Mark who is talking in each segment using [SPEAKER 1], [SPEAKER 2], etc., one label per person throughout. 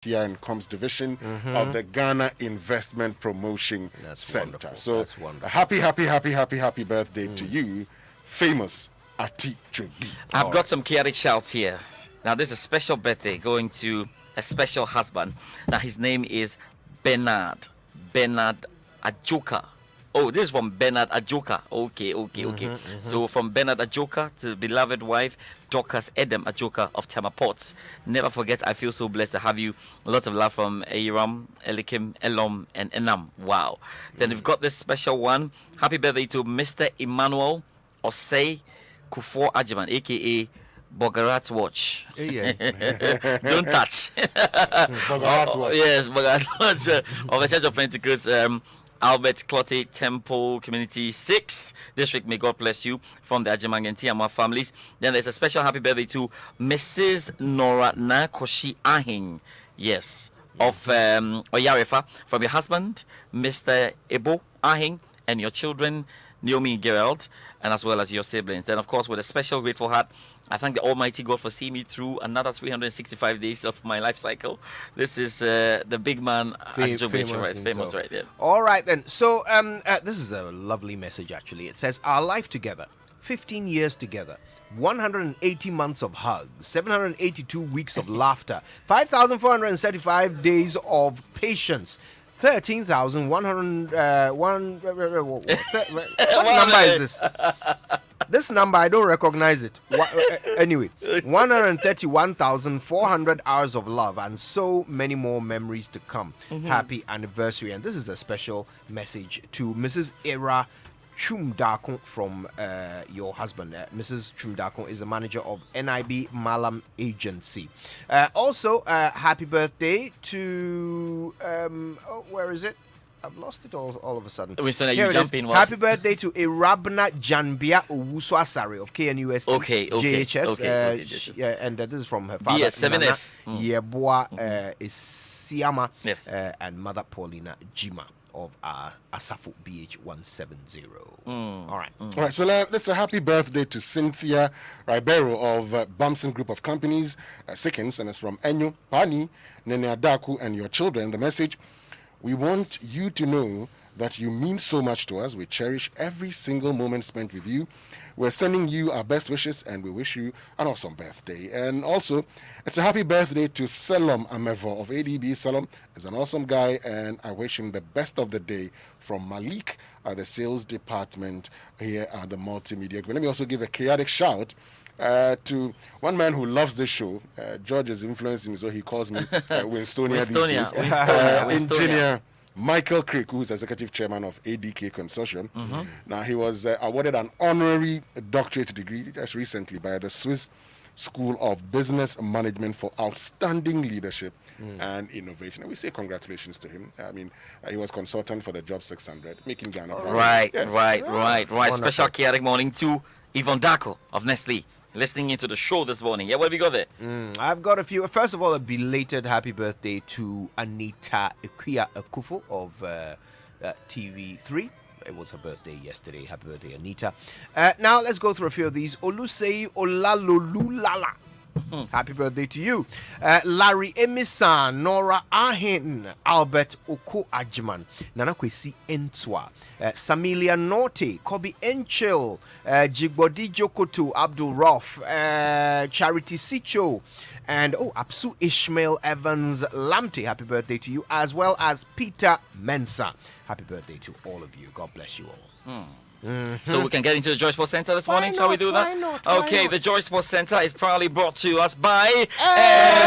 [SPEAKER 1] PR and Comms Division of the Ghana Investment Promotion Center.
[SPEAKER 2] Wonderful.
[SPEAKER 1] So,
[SPEAKER 2] That's wonderful.
[SPEAKER 1] happy birthday to you, famous Ati Chobi.
[SPEAKER 3] I've got some chaotic shouts here. Now, this is a special birthday going to a special husband. Now, his name is Bernard Ajoka. Oh, this is from Bernard Ajoka. Okay. So from Bernard Ajoka to beloved wife, Dorcas Edem Ajoka of Tema Ports. Never forget, I feel so blessed to have you. Lots of love from Aram, Elikim, Elom, and Enam. Wow. Then we've got this special one. Happy birthday to Mr. Emmanuel Osei Kufor Ajiman, a.k.a. Bogarat Watch. Don't touch.
[SPEAKER 1] Bogarat Watch.
[SPEAKER 3] Yes, Bogarat Watch of the Church of Pentecost, Albert Clotte Temple Community 6 District. May God bless you, from the Ajimang and Tiama families. Then there's a special happy birthday to Mrs. Nora Nakoshi Ahing. Yes, of Oyarefa, from your husband, Mr. Ebo Ahing, and your children, Naomi Gerald, and as well as your siblings. Then, of course, with a special grateful heart, I thank the Almighty God for seeing me through another 365 days of my life cycle. This is the big man, famous, right? Yeah.
[SPEAKER 2] All right, then. So, this is a lovely message, actually. It says, our life together, 15 years together, 180 months of hugs, 782 weeks of laughter, 5,475 days of patience, 13,100. What number is this? This number, I don't recognize it. Anyway, 131,400 hours of love and so many more memories to come. Happy anniversary. And this is a special message to Mrs. Era Chumdakon from your husband. Mrs. Chumdakon is the manager of NIB Malam Agency. Also, happy birthday to, where is it? I've lost it all of a sudden.
[SPEAKER 3] Winston, are you jumping?
[SPEAKER 2] Happy birthday to Irabna Janbia Owusu Asare of KNUS JHS. And this is from her father,
[SPEAKER 3] BS7F.
[SPEAKER 2] Yeboah Isiama,
[SPEAKER 3] yes.
[SPEAKER 2] And mother Paulina Jima of Asafu BH170. All right.
[SPEAKER 1] All right, so that's a happy birthday to Cynthia Ribeiro of Bumson Group of Companies, Sickens, and it's from Enyo, Pani, Nene Adaku, and your children. The message: we want you to know that you mean so much to us. We cherish every single moment spent with you. We're sending you our best wishes, and we wish you an awesome birthday. And also, it's a happy birthday to Selom Amevo of ADB. Selom is an awesome guy, and I wish him the best of the day from Malik at the sales department here at the Multimedia Group. Let me also give a chaotic shout to one man who loves this show. George is influencing me, so he calls me Winstonia these days. Engineer Michael Crick, who is executive chairman of ADK Consortium. Now, he was awarded an honorary doctorate degree just recently by the Swiss School of Business Management for outstanding leadership and innovation. And we say congratulations to him. I mean, he was consultant for the Job 600, making Ghana proud.
[SPEAKER 3] Right. Special chaotic morning to Yvonne Dako of Nestle, listening into the show this morning. Yeah, what have you got there?
[SPEAKER 2] I've got a few. First of all, a belated happy birthday to Anita Ikuya Akufo of TV3. It was her birthday yesterday. Happy birthday, Anita. Now, let's go through a few of these. Olusei Olalolulala. Happy birthday to you. Larry Emisan, Nora Ahin, Albert Oko Ajman, Nana Kwesi Entwa, Samilia Norte, Kobe Enchil, Jigbodi Jokoto, Abdul Roff, Charity Sicho, and Apsu Ishmael Evans Lamte. Happy birthday to you, as well as Peter Mensa. Happy birthday to all of you. God bless you all.
[SPEAKER 3] So we can get into the Joy Sports Center this morning. Shall we do that?
[SPEAKER 2] Why not?
[SPEAKER 3] Okay, the Joy Sports Center is proudly brought to us by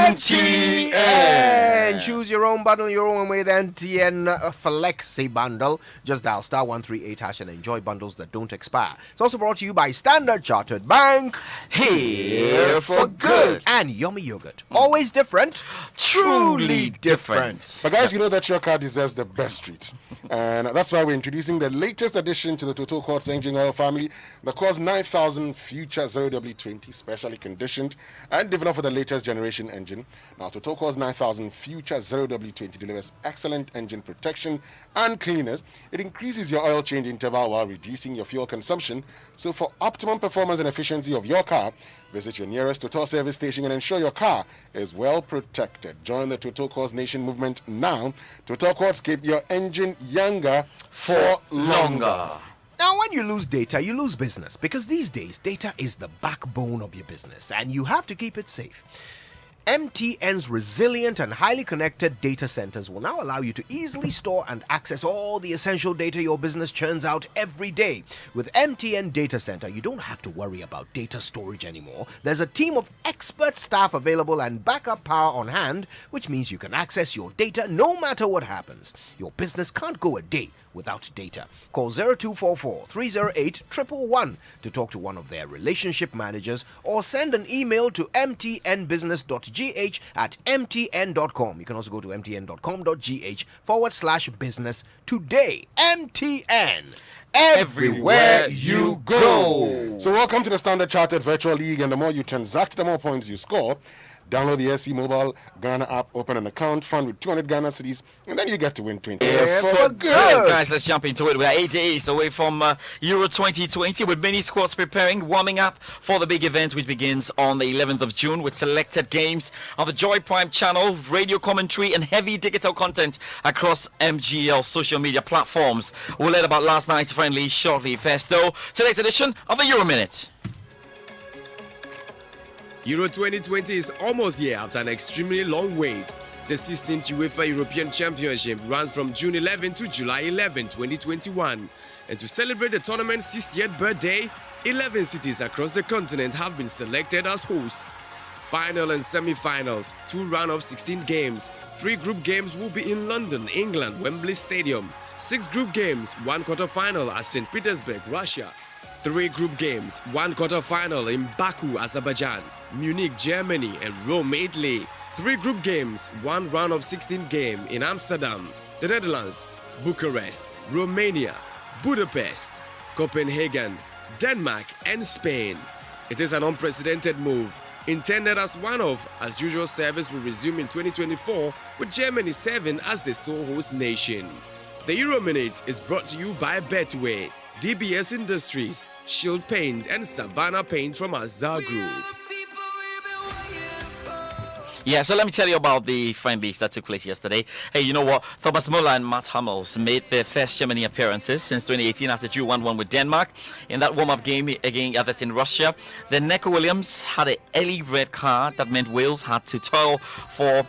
[SPEAKER 2] MTN. Choose your own bundle, your own way. The MTN Flexi bundle. Just dial *138# and enjoy bundles that don't expire. It's also brought to you by Standard Chartered Bank.
[SPEAKER 3] Here for good.
[SPEAKER 2] And Yummy Yogurt. Always different, truly different.
[SPEAKER 1] But guys, you know that your car deserves the best treat. And that's why we're introducing the latest addition to the Total Quartz Engine Oil family, the Quartz 9000 Future 0W20, specially conditioned and developed for the latest generation engine. Now, Total Quartz 9000 Future Future Zero W20 delivers excellent engine protection and cleanliness. It increases your oil change interval while reducing your fuel consumption. So for optimum performance and efficiency of your car, visit your nearest Total service station and ensure your car is well protected. Join the Total Quartz Nation movement now. Total Quartz keep your engine younger for longer.
[SPEAKER 2] Now, when you lose data, you lose business, because these days, data is the backbone of your business, and you have to keep it safe. MTN's resilient and highly connected data centers will now allow you to easily store and access all the essential data your business churns out every day. With MTN Data Center, you don't have to worry about data storage anymore. There's a team of expert staff available and backup power on hand, which means you can access your data no matter what happens. Your business can't go a day without data. Call 0244 308 111 to talk to one of their relationship managers, or send an email to mtnbusiness.gh@mtn.com. You can also go to mtn.com.gh/business today. MTN. Everywhere you go.
[SPEAKER 1] So welcome to the Standard Chartered Virtual League, and the more you transact, the more points you score. Download the SC Mobile Ghana app, open an account, fund with 200 Ghana cedis, and then you get to win 20.
[SPEAKER 2] For good.
[SPEAKER 3] Guys, let's jump into it. We're 8 days away from Euro 2020, with many squads preparing, warming up for the big event, which begins on the 11th of June with selected games on the Joy Prime channel, radio commentary, and heavy digital content across MGL social media platforms. We'll learn about last night's friendly shortly. First, though, today's edition of the Euro Minute.
[SPEAKER 4] Euro 2020 is almost here after an extremely long wait. The 16th UEFA European Championship runs from June 11 to July 11, 2021. And to celebrate the tournament's 60th birthday, 11 cities across the continent have been selected as hosts. Final and semi-finals, 2 round of 16 games. 3 group games will be in London, England, Wembley Stadium. 6 group games, 1 quarter-final at St. Petersburg, Russia. 3 group games, 1 quarter-final in Baku, Azerbaijan, Munich, Germany, and Rome, Italy. 3 group games, 1 round of 16 game in Amsterdam, the Netherlands, Bucharest, Romania, Budapest, Copenhagen, Denmark, and Spain. It is an unprecedented move, intended as one-off, as usual service will resume in 2024, with Germany serving as the sole host nation. The Euro Minute is brought to you by Betway, DBS Industries, Shield Paint, and Savannah Paint from Azar Group.
[SPEAKER 3] Yeah, so let me tell you about the friendlies that took place yesterday. Hey, you know what? Thomas Muller and Matt Hummels made their first Germany appearances since 2018 as they drew 1-1 with Denmark in that warm-up game again others in Russia. Then Neco Williams had an early red card that meant Wales had to toil for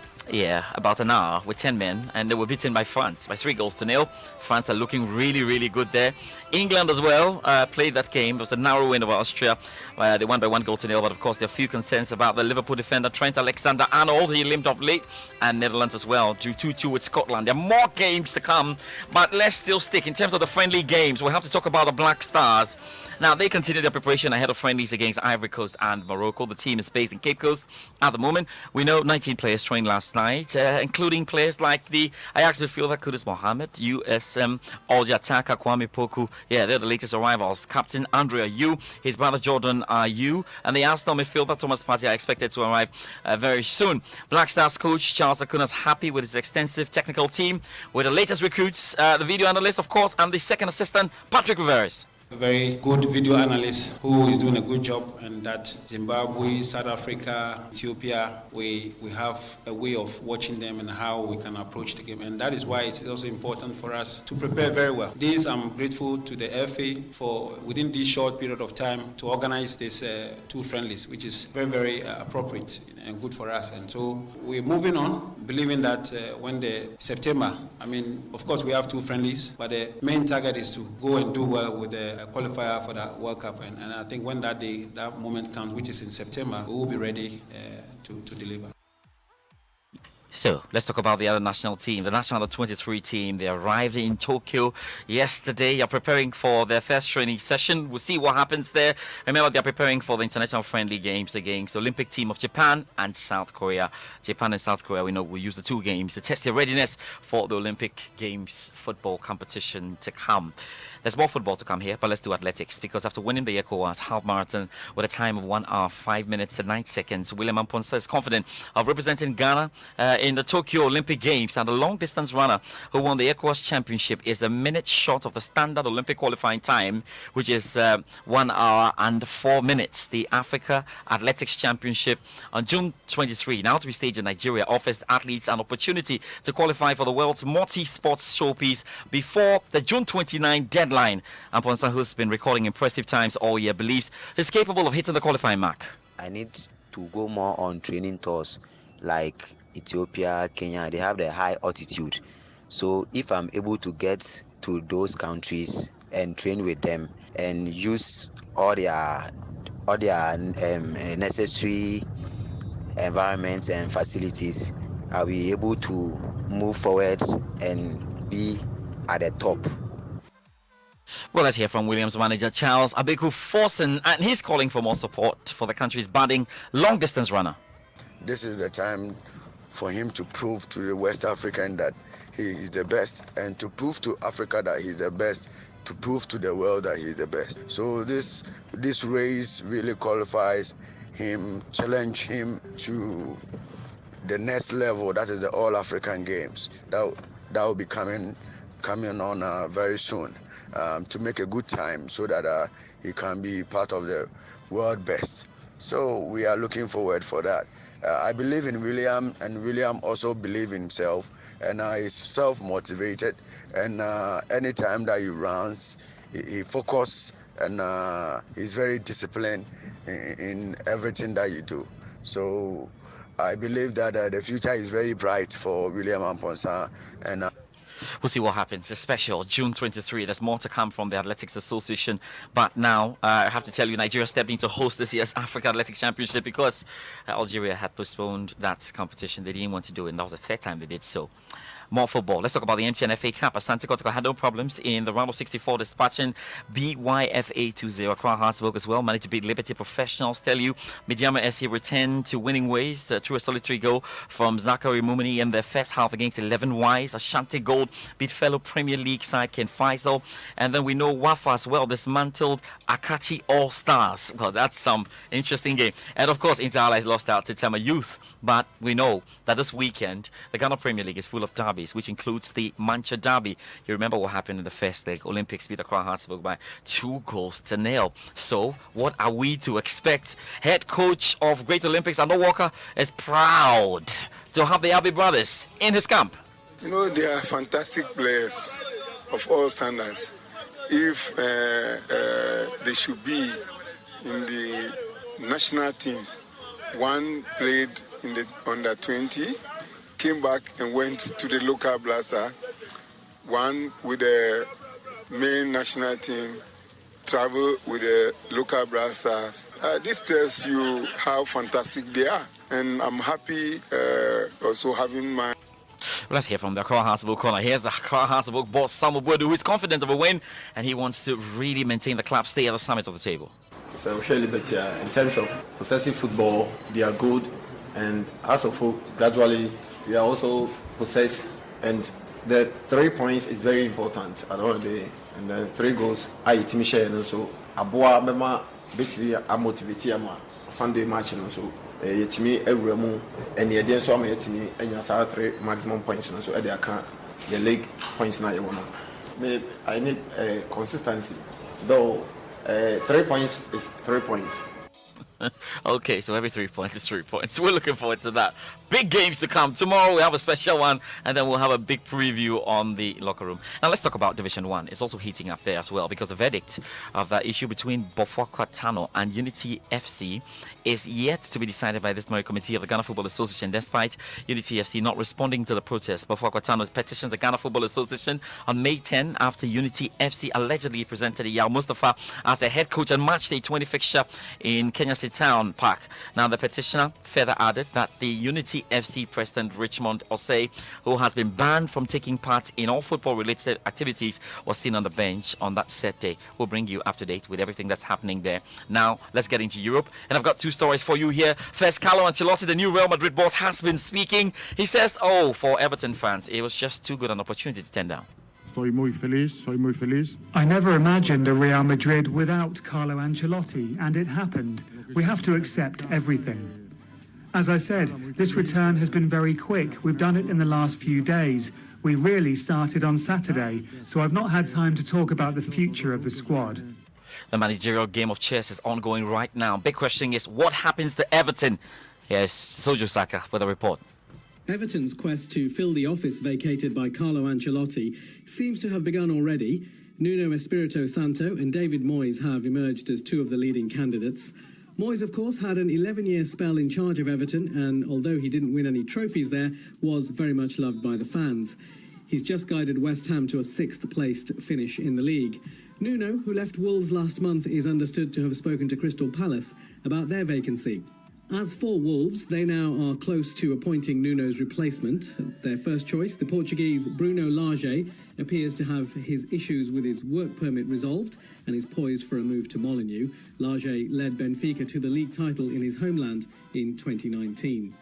[SPEAKER 3] about an hour with 10 men, and they were beaten by France by 3-0. France are looking really, really good there. England as well played that game. It was a narrow win over Austria. They won by 1-0, but of course there are a few concerns about the Liverpool defender Trent Alexander-Arnold. He limped up late, and Netherlands as well drew 2-2 with Scotland. There are more games to come, but let's still stick in terms of the friendly games. We'll have to talk about the Black Stars. Now, they continue their preparation ahead of friendlies against Ivory Coast and Morocco. The team is based in Cape Coast at the moment. We know 19 players trained last night, including players like the Ajax midfielder Kudus Mohamed, USM Oljataka, Kwame Poku. Yeah, they're the latest arrivals. Captain Andre Ayew, his brother Jordan Ayew, and the Arsenal midfielder Thomas Partey are expected to arrive very soon. Black Stars coach Charles Akuna's happy with his extensive technical team, with the latest recruits, the video analyst, of course, and the second assistant, Patrick Riveres.
[SPEAKER 5] A very good video analyst who is doing a good job, and that Zimbabwe, South Africa, Ethiopia, we have a way of watching them and how we can approach the game, and that is why it's also important for us to prepare very well. This, I'm grateful to the FA for within this short period of time to organize these 2 friendlies, which is very, very appropriate and good for us. And so we're moving on, believing that when the September, of course we have 2 friendlies, but the main target is to go and do well with the qualifier for the World Cup, and I think when that day, that moment comes, which is in September, we will be ready to deliver.
[SPEAKER 3] So let's talk about the other national team, the national under-23 team. They arrived in Tokyo yesterday. They're preparing for their first training session. We'll see what happens there. Remember, they're preparing for the international friendly games against the Olympic team of Japan and South Korea. Japan and South Korea, we know, will use the 2 games to test their readiness for the Olympic Games football competition to come. There's more football to come here, but let's do athletics, because after winning the ECOWAS half marathon with a time of 1 hour, 5 minutes and 9 seconds, William Amponsa is confident of representing Ghana in the Tokyo Olympic Games, and the long-distance runner who won the ECOWAS Championship is a minute short of the standard Olympic qualifying time, which is 1 hour and 4 minutes. The Africa Athletics Championship on June 23, now to be staged in Nigeria, offers athletes an opportunity to qualify for the world's multi-sports showpiece before the June 29 deadline. Amponsah, who's been recording impressive times all year, believes he's capable of hitting the qualifying mark.
[SPEAKER 6] I need to go more on training tours like Ethiopia, Kenya. They have the high altitude. So if I'm able to get to those countries and train with them and use all their necessary environments and facilities, I'll be able to move forward and be at the top.
[SPEAKER 3] Well, let's hear from Williams manager Charles Abeku Forson, and he's calling for more support for the country's budding long-distance runner.
[SPEAKER 7] This is the time for him to prove to the West African that he is the best, and to prove to Africa that he's the best, to prove to the world that he's the best. So this race really qualifies him, challenge him to the next level, that is the All-African Games. That will be coming on very soon, to make a good time so that he can be part of the world best. So we are looking forward for that. I believe in William, and William also believes in himself, and he's self-motivated, and anytime that he runs, he focuses, and he's very disciplined in everything that you do. So I believe that the future is very bright for William Amponsah, and
[SPEAKER 3] we'll see what happens. It's special, June 23. There's more to come from the Athletics Association. But now, I have to tell you, Nigeria stepped in to host this year's Africa Athletics Championship because Algeria had postponed that competition. They didn't want to do it, and that was the third time they did so. More football. Let's talk about the MTN FA Cup. Asante Kotoko had no problems in the round of 64, dispatching BYFA 2-0. Accra Heartsburg as well managed to beat Liberty Professionals. Tell you, Midyama SC returned to winning ways through a solitary goal from Zachary Mumini in their first half against 11 Wise. Ashanti Gold beat fellow Premier League side Ken Faisal. And then we know Wafa as well dismantled Akachi All Stars. Well, that's some interesting game. And of course, Inter Allies lost out to Tema Youth. But we know that this weekend, the Ghana Premier League is full of derbies, which includes the Mancha Derby. You remember what happened in the first leg. Olympics beat Accra Heartsburg by 2-0. So, what are we to expect? Head coach of Great Olympics, Ando Walker, is proud to have the Abbey brothers in his camp.
[SPEAKER 8] You know, they are fantastic players of all standards. If they should be in the national teams, one played in the under 20, came back and went to the local blaster. One with the main national team, travel with the local blasters. This tells you how fantastic they are, and I'm happy also having my.
[SPEAKER 3] Let's hear from the Accra Heartsburg corner. Here's the Accra Heartsburg boss, Samuel Boadu, who is confident of a win, and he wants to really maintain the club stay at the summit of the table.
[SPEAKER 9] So Liberty, in terms of possessive football, they are good, and as of gradually we are also possessed, and the 3 points is very important at the end of the day, and the 3 goals I share, and so Aboa Mema BTV are motivated Sunday match, and so yetimi ewremu and the then so am yetimi enya 3 maximum points, and so they account the league points na you want. I need consistency, though. 3 points is 3 points.
[SPEAKER 3] Okay, so every 3 points is 3 points. We're looking forward to that. Big games to come. Tomorrow we have a special one, and then we'll have a big preview on the locker room. Now let's talk about Division 1. It's also heating up there as well, because the verdict of that issue between Bofwa Kwatano and Unity FC is yet to be decided by this Merit Committee of the Ghana Football Association, despite Unity FC not responding to the protest. Bofwa Kwatano petitioned the Ghana Football Association on May 10 after Unity FC allegedly presented Yao Mustafa as the head coach and match day 20 fixture in Kenya City Town Park. Now the petitioner further added that the Unity FC president Richmond Osei, who has been banned from taking part in all football related activities, was seen on the bench on that set day. We'll bring you up to date with everything that's happening there. Now let's get into Europe, and I've got 2 stories for you here. First, Carlo Ancelotti, the new Real Madrid boss, has been speaking. He says, for Everton fans, it was just too good an opportunity to turn down.
[SPEAKER 10] Soy muy feliz. I never imagined a Real Madrid without Carlo Ancelotti, and it happened. We have to accept everything. As I said, this return has been very quick. We've done it in the last few days. We really started on Saturday, so I've not had time to talk about the future of the squad.
[SPEAKER 3] The managerial game of chess is ongoing right now. Big question is, what happens to Everton? Here's Sojo Saka with a report.
[SPEAKER 11] Everton's quest to fill the office vacated by Carlo Ancelotti seems to have begun already. Nuno Espirito Santo and David Moyes have emerged as two of the leading candidates. Moyes, of course, had an 11-year spell in charge of Everton, and although he didn't win any trophies there, was very much loved by the fans. He's just guided West Ham to a sixth-placed finish in the league. Nuno, who left Wolves last month, is understood to have spoken to Crystal Palace about their vacancy. As for Wolves, they now are close to appointing Nuno's replacement. Their first choice, the Portuguese Bruno Lage, appears to have his issues with his work permit resolved and is poised for a move to Molineux. Lage led Benfica to the league title in his homeland in 2019.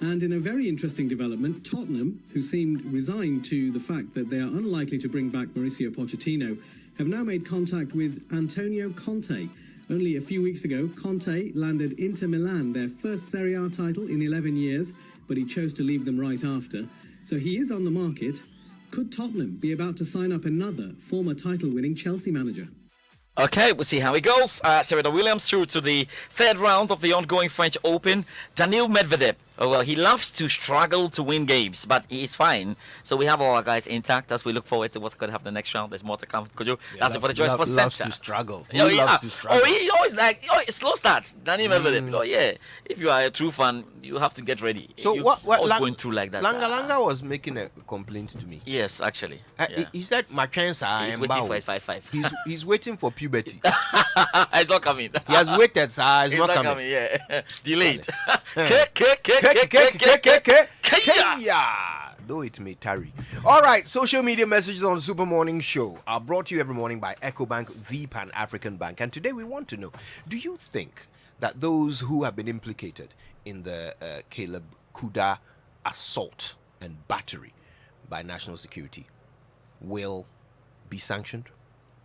[SPEAKER 11] And in a very interesting development, Tottenham, who seemed resigned to the fact that they are unlikely to bring back Mauricio Pochettino, have now made contact with Antonio Conte. Only a few weeks ago, Conte landed Inter Milan their first Serie A title in 11 years, but he chose to leave them right after. So he is on the market. Could Tottenham be about to sign up another former title-winning Chelsea manager?
[SPEAKER 3] Okay, we'll see how it goes. Serena Williams through to the third round of the ongoing French Open. Daniil Medvedev, well, he loves to struggle to win games, but he's fine. So we have all our guys intact as we look forward to what's going to happen the next round. There's more to come. Could you? That's it for the Choice Sports Center.
[SPEAKER 2] Loves to struggle.
[SPEAKER 3] Loves
[SPEAKER 2] to struggle.
[SPEAKER 3] Oh, he always like slow starts. Daniil Medvedev. Oh, yeah. If you are a true fan, you have to get ready.
[SPEAKER 2] So
[SPEAKER 3] you
[SPEAKER 2] what
[SPEAKER 3] going through like that?
[SPEAKER 2] Langa was making a complaint to me.
[SPEAKER 3] Yes, actually. Yeah.
[SPEAKER 2] He said, "My chance,
[SPEAKER 3] He's waiting for his 5-5.
[SPEAKER 2] He's waiting for puberty.
[SPEAKER 3] It's not coming.
[SPEAKER 2] He has waited, sir. It's not
[SPEAKER 3] coming. Yeah, delayed.
[SPEAKER 2] Though it may tarry. All right, social media messages on the Super Morning Show are brought to you every morning by EcoBank, the Pan-African Bank. And today we want to know, do you think that those who have been implicated in the Caleb Kuda assault and battery by national security will be sanctioned?